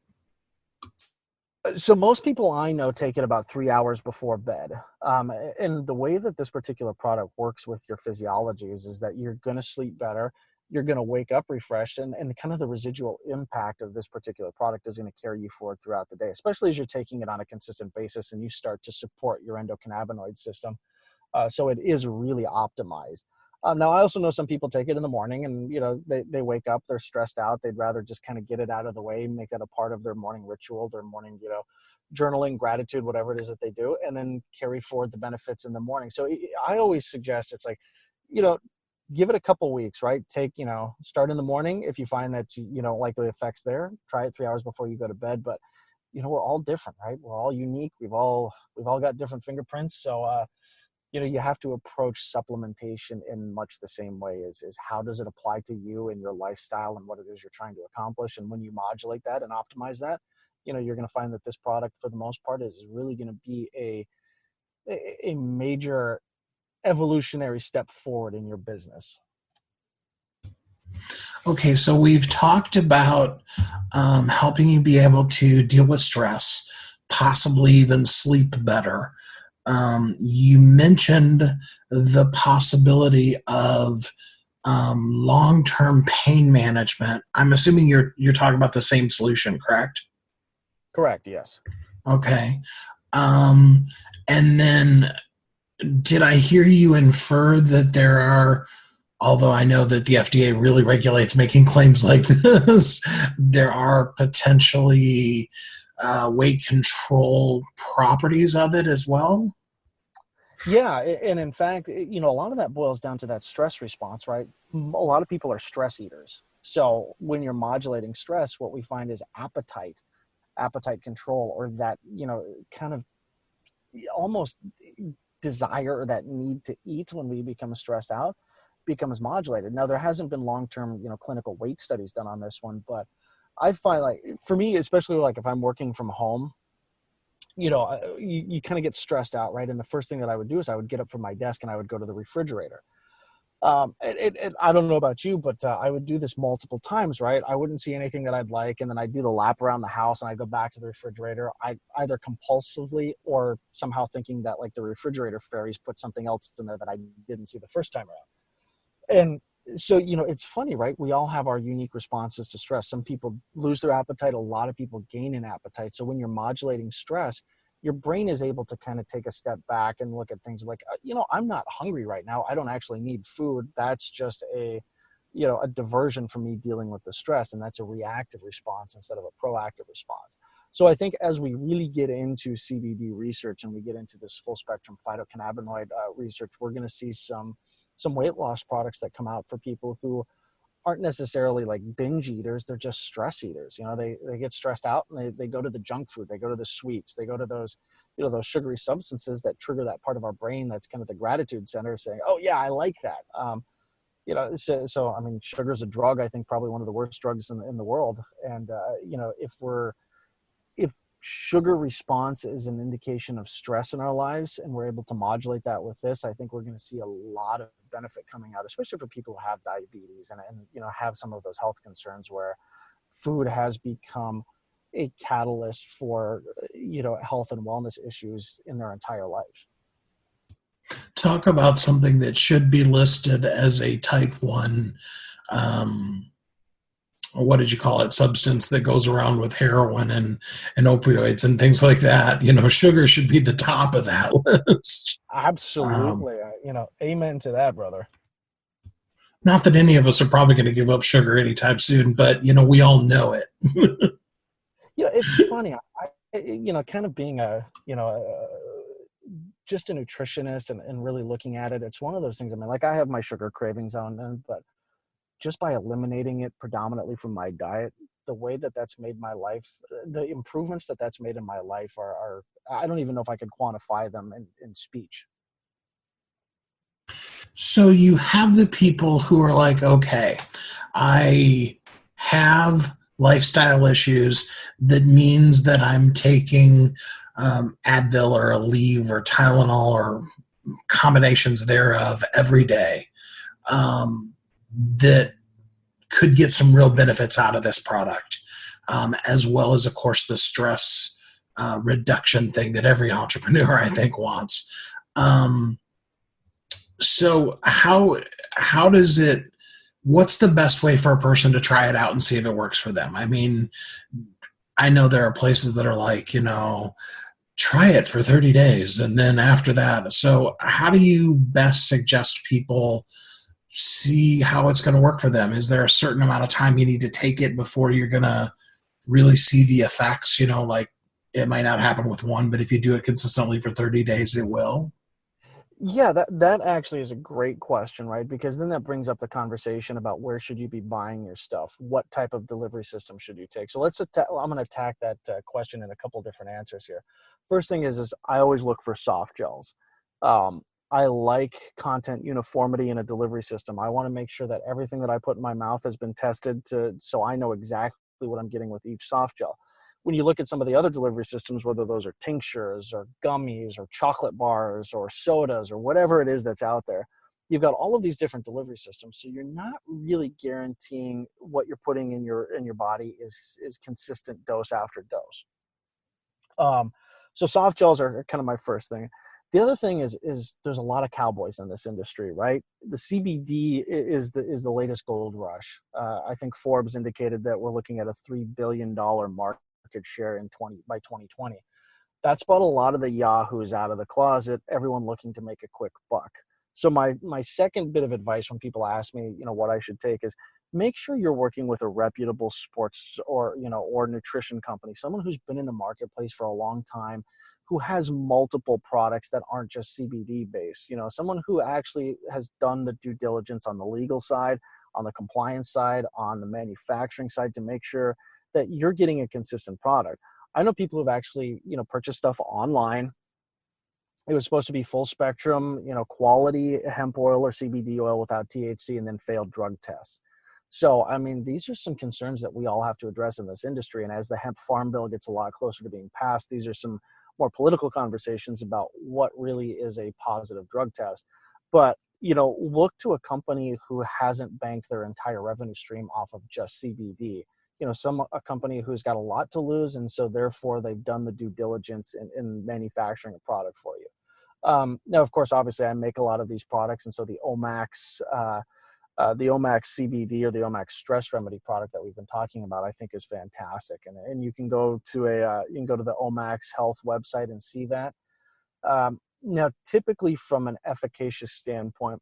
So most people I know take it about 3 hours before bed. And the way that this particular product works with your physiology is that you're going to sleep better. you're going to wake up refreshed, and kind of the residual impact of this particular product is going to carry you forward throughout the day, especially as you're taking it on a consistent basis and you start to support your endocannabinoid system. So it is really optimized. Now, I also know some people take it in the morning and, they wake up, they're stressed out. They'd rather just kind of get it out of the way, make that a part of their morning ritual, their morning, journaling, gratitude, whatever it is that they do, and then carry forward the benefits in the morning. So I always suggest it's like, give it a couple weeks, right? Start in the morning. If you find that you don't like the effects there, try it 3 hours before you go to bed. But, we're all different, right? We're all unique. We've all got different fingerprints. So, you have to approach supplementation in much the same way is how does it apply to you and your lifestyle and what it is you're trying to accomplish. And when you modulate that and optimize that, you're going to find that this product for the most part is really going to be a major evolutionary step forward in your business.
Okay, so we've talked about helping you be able to deal with stress, possibly even sleep better. You mentioned the possibility of long-term pain management. I'm assuming you're talking about the same solution, correct?
Correct, yes.
Okay. And then did I hear you infer that there are, although I know that the FDA really regulates making claims like this, there are potentially weight control properties of it as well?
Yeah, and in fact, a lot of that boils down to that stress response, right? A lot of people are stress eaters. So when you're modulating stress, what we find is appetite control, or that, kind of almost desire or that need to eat when we become stressed out becomes modulated. Now, there hasn't been long-term, clinical weight studies done on this one, but I find, like, for me, especially like if I'm working from home, you kind of get stressed out, right? And the first thing that I would do is I would get up from my desk and I would go to the refrigerator. I don't know about you, but I would do this multiple times, right? I wouldn't see anything that I'd like, and then I'd do the lap around the house and I'd go back to the refrigerator. I either compulsively or somehow thinking that like the refrigerator fairies put something else in there that I didn't see the first time around. And so, it's funny, right? We all have our unique responses to stress. Some people lose their appetite. A lot of people gain an appetite. So when you're modulating stress, your brain is able to kind of take a step back and look at things like, I'm not hungry right now. I don't actually need food. That's just a diversion from me dealing with the stress. And that's a reactive response instead of a proactive response. So I think as we really get into CBD research and we get into this full spectrum phytocannabinoid research, we're going to see some weight loss products that come out for people who aren't necessarily like binge eaters. They're just stress eaters. They get stressed out and they go to the junk food. They go to the sweets. They go to those, those sugary substances that trigger that part of our brain that's kind of the gratitude center saying, oh yeah, I like that. So I mean, sugar is a drug, I think probably one of the worst drugs in the world. And, if sugar response is an indication of stress in our lives and we're able to modulate that with this, I think we're going to see a lot of benefit coming out, especially for people who have diabetes and have some of those health concerns where food has become a catalyst for, health and wellness issues in their entire life.
Talk about something that should be listed as a type 1 what did you call it, substance that goes around with heroin and opioids and things like that. Sugar should be the top of that list.
Absolutely. Amen to that, brother.
Not that any of us are probably going to give up sugar anytime soon, but, we all know it.
It's funny. Kind of being just a nutritionist and really looking at it, it's one of those things. I mean, like I have my sugar cravings on, but just by eliminating it predominantly from my diet, the way that that's made my life, the improvements that that's made in my life are I don't even know if I could quantify them in speech.
So you have the people who are like, okay, I have lifestyle issues. That means that I'm taking Advil or Aleve or Tylenol or combinations thereof every day. That could get some real benefits out of this product, as well as, of course, the stress reduction thing that every entrepreneur, I think, wants. So how does it what's the best way for a person to try it out and see if it works for them? I mean, I know there are places that are like, try it for 30 days and then after that. So how do you best suggest people see how it's going to work for them? Is there a certain amount of time you need to take it before you're going to really see the effects? Like it might not happen with one, but if you do it consistently for 30 days, it will.
Yeah, that actually is a great question, right? Because then that brings up the conversation about where should you be buying your stuff? What type of delivery system should you take? So I'm going to attack that question in a couple different answers here. First thing is I always look for soft gels. I like content uniformity in a delivery system. I want to make sure that everything that I put in my mouth has been tested so I know exactly what I'm getting with each soft gel. When you look at some of the other delivery systems, whether those are tinctures or gummies or chocolate bars or sodas or whatever it is that's out there, you've got all of these different delivery systems. So you're not really guaranteeing what you're putting in your body is consistent dose after dose. So soft gels are kind of my first thing. The other thing is there's a lot of cowboys in this industry, right? The CBD is the latest gold rush. I think Forbes indicated that we're looking at a $3 billion market share by 2020. That's brought a lot of the yahoos out of the closet, everyone looking to make a quick buck. So my second bit of advice when people ask me, what I should take is make sure you're working with a reputable sports or nutrition company, someone who's been in the marketplace for a long time, who has multiple products that aren't just CBD based, someone who actually has done the due diligence on the legal side, on the compliance side, on the manufacturing side to make sure that you're getting a consistent product. I know people who've actually, purchased stuff online. It was supposed to be full spectrum, quality hemp oil or CBD oil without THC and then failed drug tests. So, I mean, these are some concerns that we all have to address in this industry. And as the hemp farm bill gets a lot closer to being passed, these are some more political conversations about what really is a positive drug test. But, look to a company who hasn't banked their entire revenue stream off of just CBD. A company who's got a lot to lose, and so therefore they've done the due diligence in manufacturing a product for you. Now, of course, obviously, I make a lot of these products, and so the Omax CBD or the Omax Stress Remedy product that we've been talking about, I think is fantastic, and you can go to the Omax Health website and see that. Now, typically, from an efficacious standpoint,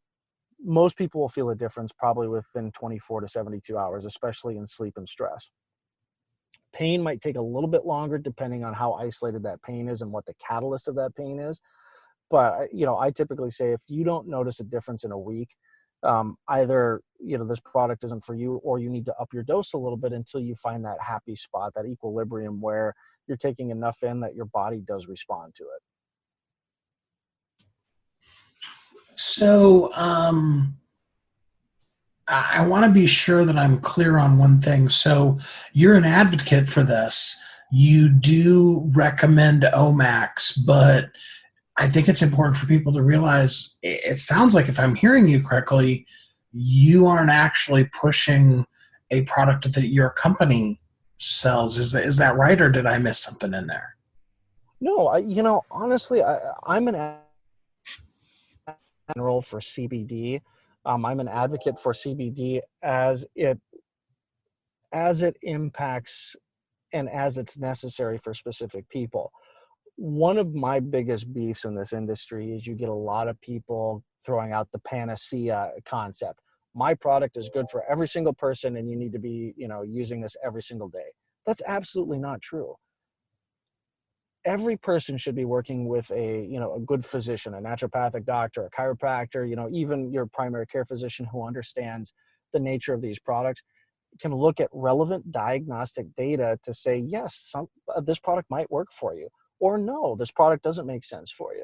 most people will feel a difference probably within 24 to 72 hours, especially in sleep and stress. Pain might take a little bit longer depending on how isolated that pain is and what the catalyst of that pain is. But, I typically say if you don't notice a difference in a week, either, this product isn't for you or you need to up your dose a little bit until you find that happy spot, that equilibrium where you're taking enough in that your body does respond to it.
So I want to be sure that I'm clear on one thing. So you're an advocate for this. You do recommend Omax, but I think it's important for people to realize, it sounds like, if I'm hearing you correctly, you aren't actually pushing a product that your company sells. Is that right, or did I miss something in there?
No, honestly, I'm an general for CBD. I'm an advocate for CBD as it impacts and as it's necessary for specific people. One of my biggest beefs in this industry is you get a lot of people throwing out the panacea concept. My product is good for every single person and you need to be, using this every single day. That's absolutely not true. Every person should be working with a good physician, a naturopathic doctor, a chiropractor, even your primary care physician who understands the nature of these products, can look at relevant diagnostic data to say, yes, this product might work for you, or no, this product doesn't make sense for you.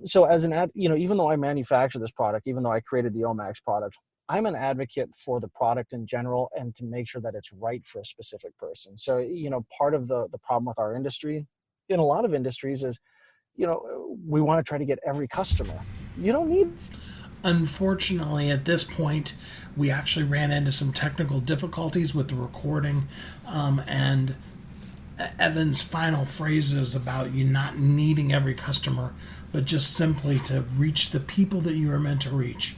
So as even though I manufacture this product, even though I created the Omax product, I'm an advocate for the product in general and to make sure that it's right for a specific person. So, part of the problem with our industry, in a lot of industries, is, we want to try to get every customer. You don't need.
Unfortunately, at this point, we actually ran into some technical difficulties with the recording, and Evan's final phrases about you not needing every customer, but just simply to reach the people that you are meant to reach.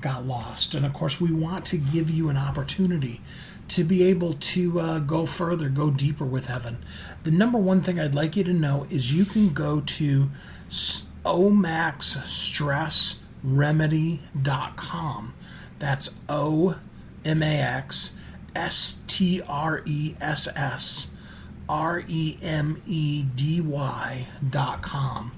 got lost. And of course, we want to give you an opportunity to be able to go further, go deeper with Evan. The number one thing I'd like you to know is you can go to omaxstressremedy.com. That's omaxstressremedy.com.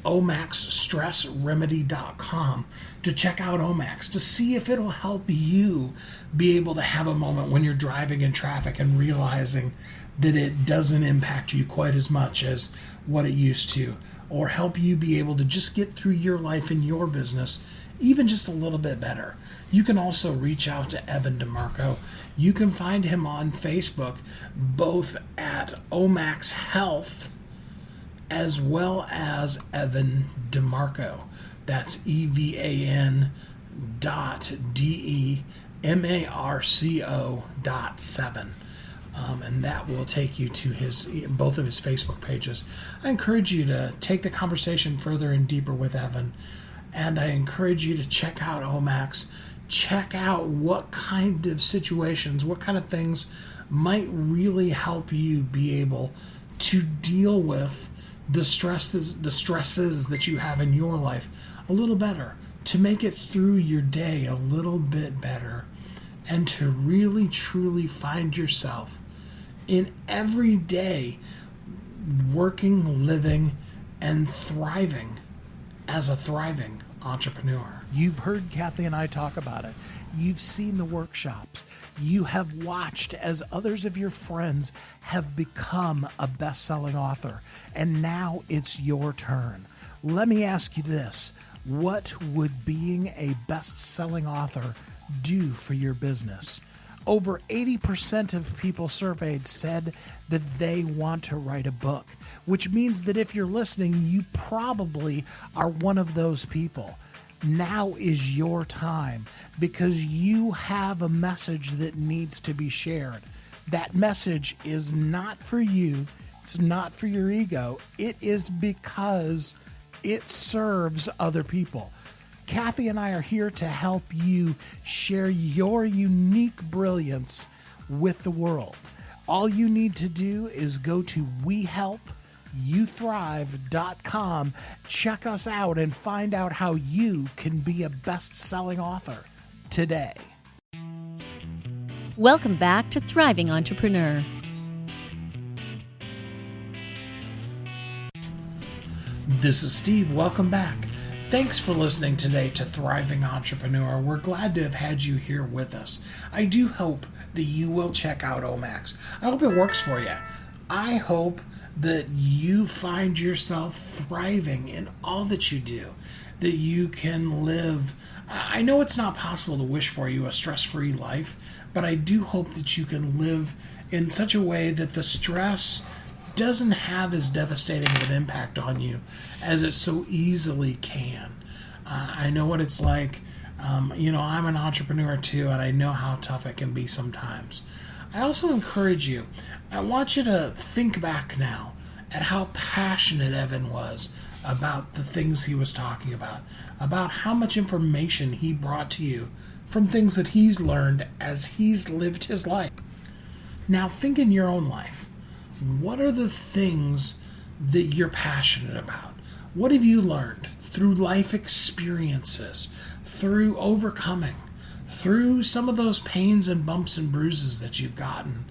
omaxstressremedy.com to check out Omax, to see if it'll help you be able to have a moment when you're driving in traffic and realizing that it doesn't impact you quite as much as what it used to, or help you be able to just get through your life and your business even just a little bit better. You can also reach out to Evan DeMarco. You can find him on Facebook, both at Omax Health as well as Evan DeMarco. That's EVAN.DEMARCO.7. And that will take you to both of his Facebook pages. I encourage you to take the conversation further and deeper with Evan, and I encourage you to check out Omax. Check out what kind of situations, what kind of things might really help you be able to deal with the stresses that you have in your life a little better, to make it through your day a little bit better, and to really truly find yourself in every day working, living, and thriving as a thriving entrepreneur.
You've heard Kathy and I talk about it. You've seen the workshops. You have watched as others of your friends have become a best-selling author. And now it's your turn. Let me ask you this. What would being a best-selling author do for your business? Over 80% of people surveyed said that they want to write a book, which means that if you're listening, you probably are one of those people. Now is your time, because you have a message that needs to be shared. That message is not for you. It's not for your ego. It is because it serves other people. Kathy and I are here to help you share your unique brilliance with the world. All you need to do is go to WeHelpYouThrive.com, check us out, and find out how you can be a best-selling author today.
Welcome back to Thriving Entrepreneur.
This is Steve. Welcome back. Thanks for listening today to Thriving Entrepreneur. We're glad to have had you here with us. I do hope that you will check out Omax. I hope it works for you. I hope that you find yourself thriving in all that you do, that you can live. I know it's not possible to wish for you a stress-free life, but I do hope that you can live in such a way that the stress doesn't have as devastating of an impact on you as it so easily can. I know what it's like. I'm an entrepreneur too, and I know how tough it can be sometimes. I also encourage you, I want you to think back now at how passionate Evan was about the things he was talking about how much information he brought to you from things that he's learned as he's lived his life. Now think in your own life. What are the things that you're passionate about? What have you learned through life experiences, through overcoming, through some of those pains and bumps and bruises that you've gotten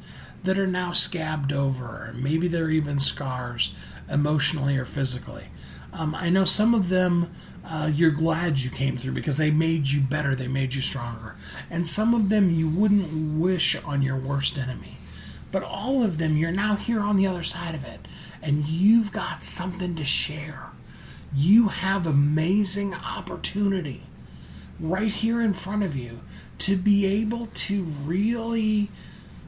that are now scabbed over, or maybe they're even scars emotionally or physically? I know some of them you're glad you came through because they made you better, they made you stronger. And some of them you wouldn't wish on your worst enemy. But all of them, you're now here on the other side of it, and you've got something to share. You have amazing opportunity right here in front of you to be able to really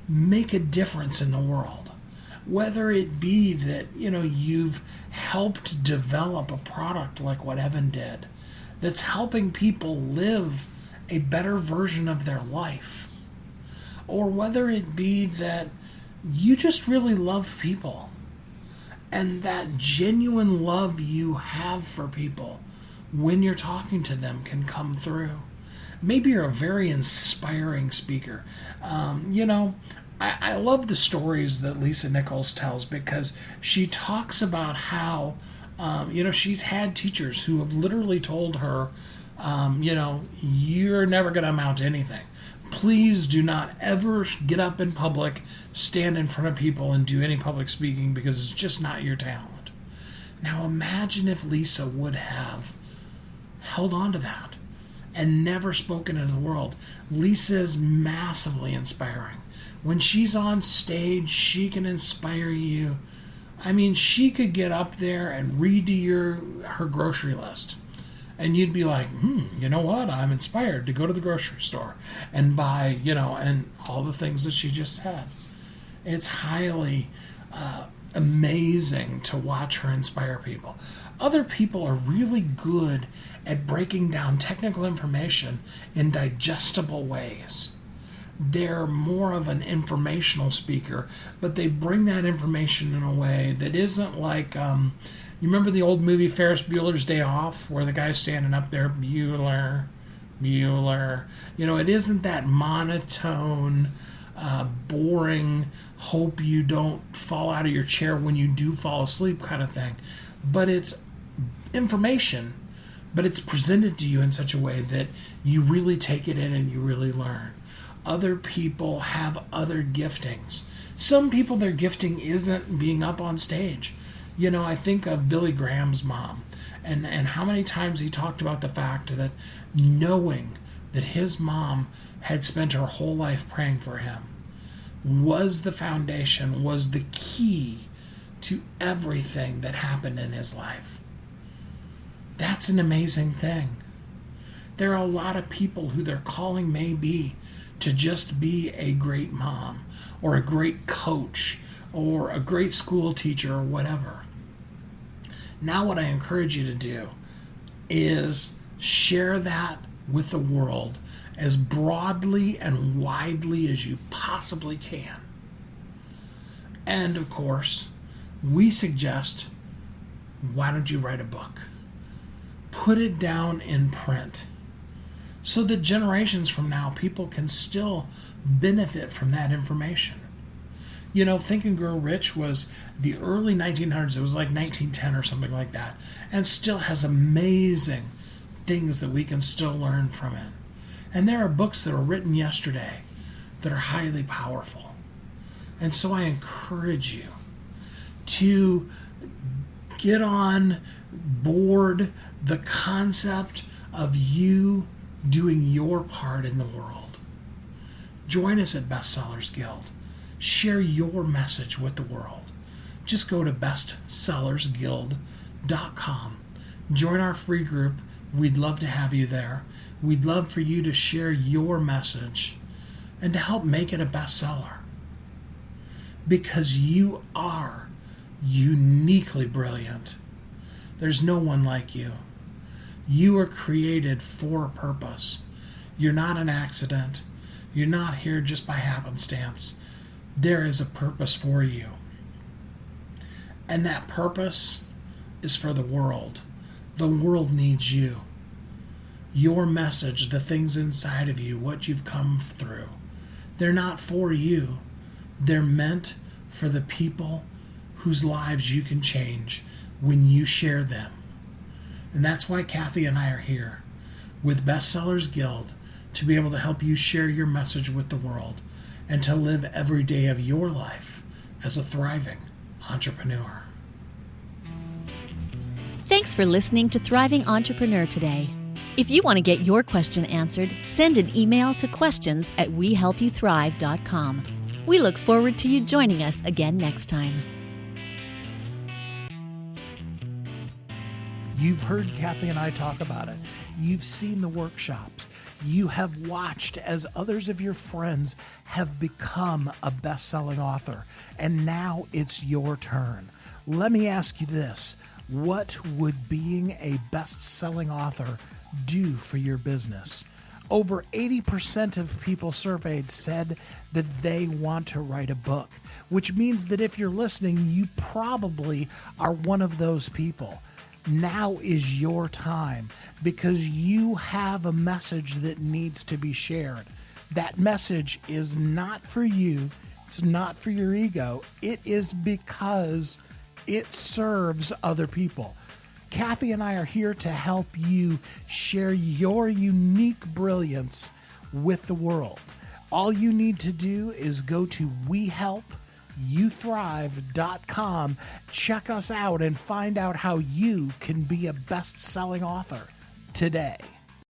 make a difference in the world. Whether it be that, you've helped develop a product like what Evan did, that's helping people live a better version of their life. Or whether it be that you just really love people, and that genuine love you have for people when you're talking to them can come through. Maybe you're a very inspiring speaker. I love the stories that Lisa Nichols tells because she talks about how, she's had teachers who have literally told her, you're never going to amount to anything. Please do not ever get up in public, stand in front of people, and do any public speaking because it's just not your talent. Now imagine if Lisa would have held on to that and never spoken in the world. Lisa is massively inspiring. When she's on stage, she can inspire you. I mean, she could get up there and read to her grocery list. And you'd be like, you know what? I'm inspired to go to the grocery store and buy, and all the things that she just said. It's highly amazing to watch her inspire people. Other people are really good at breaking down technical information in digestible ways. They're more of an informational speaker, but they bring that information in a way that isn't like, you remember the old movie Ferris Bueller's Day Off, where the guy's standing up there, Bueller. It isn't that monotone, boring, hope you don't fall out of your chair when you do fall asleep kind of thing. But it's information, but it's presented to you in such a way that you really take it in and you really learn. Other people have other giftings. Some people, their gifting isn't being up on stage. I think of Billy Graham's mom and how many times he talked about the fact that knowing that his mom had spent her whole life praying for him was the foundation, was the key to everything that happened in his life. That's an amazing thing. There are a lot of people who their calling may be to just be a great mom or a great coach or a great school teacher or whatever. Now what I encourage you to do is share that with the world as broadly and widely as you possibly can. And of course, we suggest, why don't you write a book? Put it down in print so that generations from now people can still benefit from that information. Think and Grow Rich was the early 1900s. It was like 1910 or something like that, and still has amazing things that we can still learn from it. And there are books that were written yesterday that are highly powerful. And so I encourage you to get on board the concept of you doing your part in the world. Join us at Bestsellers Guild. Share your message with the world. Just go to bestsellersguild.com. Join our free group. We'd love to have you there. We'd love for you to share your message and to help make it a bestseller. Because you are uniquely brilliant. There's no one like you. You are created for a purpose. You're not an accident. You're not here just by happenstance. There is a purpose for you. And that purpose is for the world. The world needs you. Your message, the things inside of you, what you've come through, they're not for you. They're meant for the people whose lives you can change when you share them. And that's why Kathy and I are here with Bestsellers Guild, to be able to help you share your message with the world and to live every day of your life as a thriving entrepreneur.
Thanks for listening to Thriving Entrepreneur today. If you want to get your question answered, send an email to questions@wehelpyouthrive.com. We look forward to you joining us again next time.
You've heard Kathy and I talk about it. You've seen the workshops. You have watched as others of your friends have become a best-selling author. And now it's your turn. Let me ask you this. What would being a best-selling author do for your business? Over 80% of people surveyed said that they want to write a book, which means that if you're listening, you probably are one of those people. Now is your time because you have a message that needs to be shared. That message is not for you. It's not for your ego. It is because it serves other people. Kathy and I are here to help you share your unique brilliance with the world. All you need to do is go to WeHelpYouThrive.com, check us out, and find out how you can be a best-selling author today.